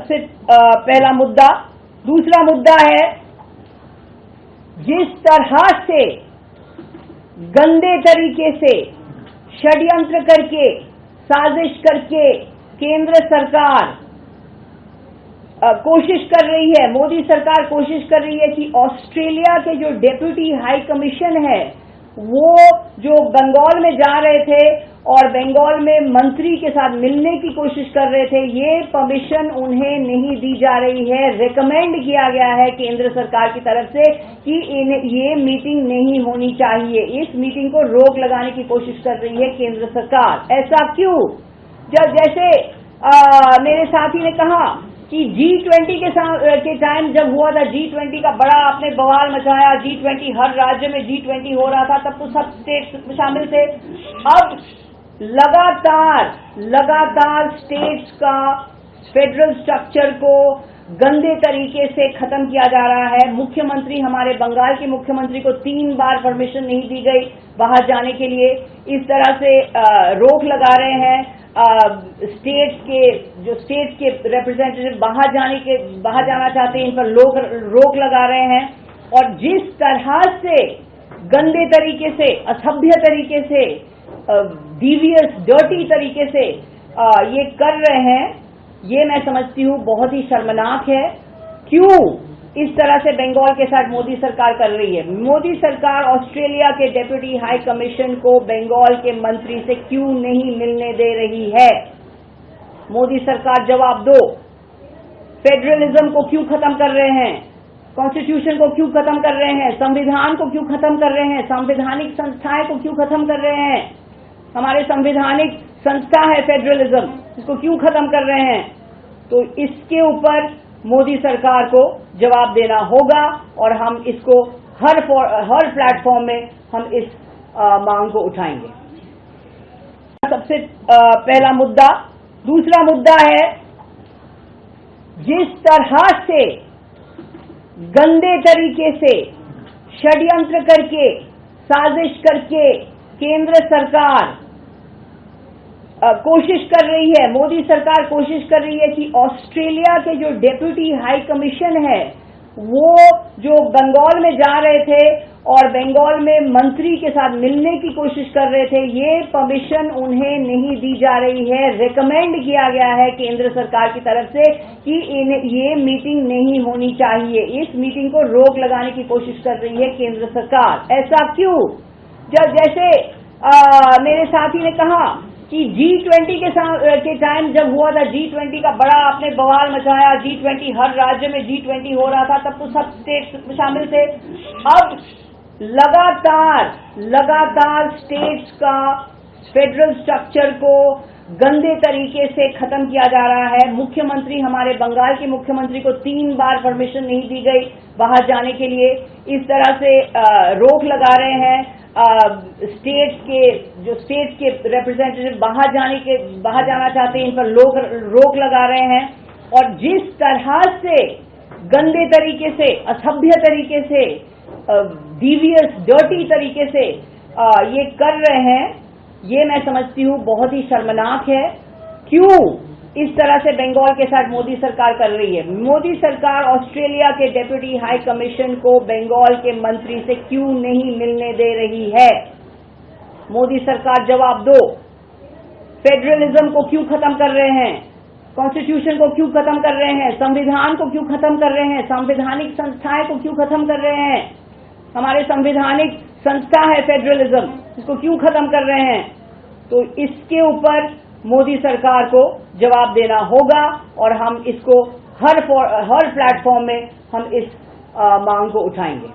सबसे पहला मुद्दा। दूसरा मुद्दा है, जिस तरह से गंदे तरीके से षड्यंत्र करके, साजिश करके केंद्र सरकार कोशिश कर रही है, मोदी सरकार कोशिश कर रही है कि ऑस्ट्रेलिया के जो डेप्यूटी हाई कमीशन है वो जो बंगाल में जा रहे थे और बंगाल में मंत्री के साथ मिलने की कोशिश कर रहे थे, ये परमिशन उन्हें नहीं दी जा रही है। रेकमेंड किया गया है केंद्र सरकार की तरफ से कि ये मीटिंग नहीं होनी चाहिए। इस मीटिंग को रोक लगाने की कोशिश कर रही है केंद्र सरकार। ऐसा क्यों? जैसे मेरे साथी ने कहा कि G20 के टाइम जब हुआ था, G20 का बड़ा आपने बवाल मचाया, G20 हर राज्य में G20 हो रहा था, तब तो सब स्टेट्स शामिल थे। अब लगातार स्टेट्स का फेडरल स्ट्रक्चर को गंदे तरीके से खत्म किया जा रहा है। मुख्यमंत्री, हमारे बंगाल के मुख्यमंत्री को 3 बार परमिशन नहीं दी गई बाहर जाने के लिए। इस तरह से रोक लगा रहे हैं स्टेट्स के रिप्रेजेंटेटिव बाहर जाना चाहते हैं, इन पर रोक लगा रहे हैं। और जिस तरह से गंदे तरीके से, असभ्य तरीके से, डीवियस, डर्टी तरीके से ये कर रहे हैं, ये मैं समझती हूँ बहुत ही शर्मनाक है। क्यों इस तरह से बंगाल के साथ मोदी सरकार कर रही है? मोदी सरकार ऑस्ट्रेलिया के डेप्यूटी हाई कमीशन को बंगाल के मंत्री से क्यों नहीं मिलने दे रही है? मोदी सरकार जवाब दो। फेडरलिज्म को क्यों खत्म कर रहे हैं? कॉन्स्टिट्यूशन को क्यों खत्म कर रहे हैं? संविधान को क्यों खत्म कर रहे हैं? संवैधानिक संस्थाएं को क्यों खत्म कर रहे हैं? हमारे संवैधानिक संस्था है फेडरलिज्म, इसको क्यों खत्म कर रहे हैं? तो इसके ऊपर मोदी सरकार को जवाब देना होगा और हम इसको हर प्लेटफॉर्म में हम इस मांग को उठाएंगे। सबसे पहला मुद्दा। दूसरा मुद्दा है, जिस तरह से गंदे तरीके से षड्यंत्र करके, साजिश करके केंद्र सरकार कोशिश कर रही है, मोदी सरकार कोशिश कर रही है कि ऑस्ट्रेलिया के जो डेप्यूटी हाई कमीशन है वो जो बंगाल में जा रहे थे और बंगाल में मंत्री के साथ मिलने की कोशिश कर रहे थे, ये परमिशन उन्हें नहीं दी जा रही है। रेकमेंड किया गया है केंद्र सरकार की तरफ से कि ये मीटिंग नहीं होनी चाहिए। इस मीटिंग को रोक लगाने की कोशिश कर रही है केंद्र सरकार। ऐसा क्यों? जैसे मेरे साथी ने कहा कि G20 के टाइम जब हुआ था, G20 का बड़ा आपने बवाल मचाया, G20 हर राज्य में G20 हो रहा था, तब तो सब स्टेट्स शामिल थे। अब लगातार स्टेट्स का फेडरल स्ट्रक्चर को गंदे तरीके से खत्म किया जा रहा है। मुख्यमंत्री, हमारे बंगाल के मुख्यमंत्री को 3 बार परमिशन नहीं दी गई बाहर जाने के लिए। इस तरह से रोक लगा रहे हैं स्टेट्स के रिप्रेजेंटेटिव बाहर जाना चाहते हैं, इन पर रोक लगा रहे हैं। और जिस तरह से गंदे तरीके से, असभ्य तरीके से, डीवियस, डर्टी तरीके से ये कर रहे हैं, ये मैं समझती हूँ बहुत ही शर्मनाक है। क्यों इस तरह से बंगाल के साथ मोदी सरकार कर रही है? मोदी सरकार ऑस्ट्रेलिया के डेप्यूटी हाई कमीशन को बंगाल के मंत्री से क्यों नहीं मिलने दे रही है? मोदी सरकार जवाब दो। फेडरलिज्म को क्यों खत्म कर रहे हैं? कॉन्स्टिट्यूशन को क्यों खत्म कर रहे हैं? संविधान को क्यों खत्म कर रहे हैं? संवैधानिक संस्थाएं को क्यों खत्म कर रहे हैं? हमारे संवैधानिक संस्था है फेडरलिज्म, इसको क्यों खत्म कर रहे हैं? तो इसके ऊपर मोदी सरकार को जवाब देना होगा और हम इसको हर प्लेटफॉर्म में हम इस मांग को उठाएंगे।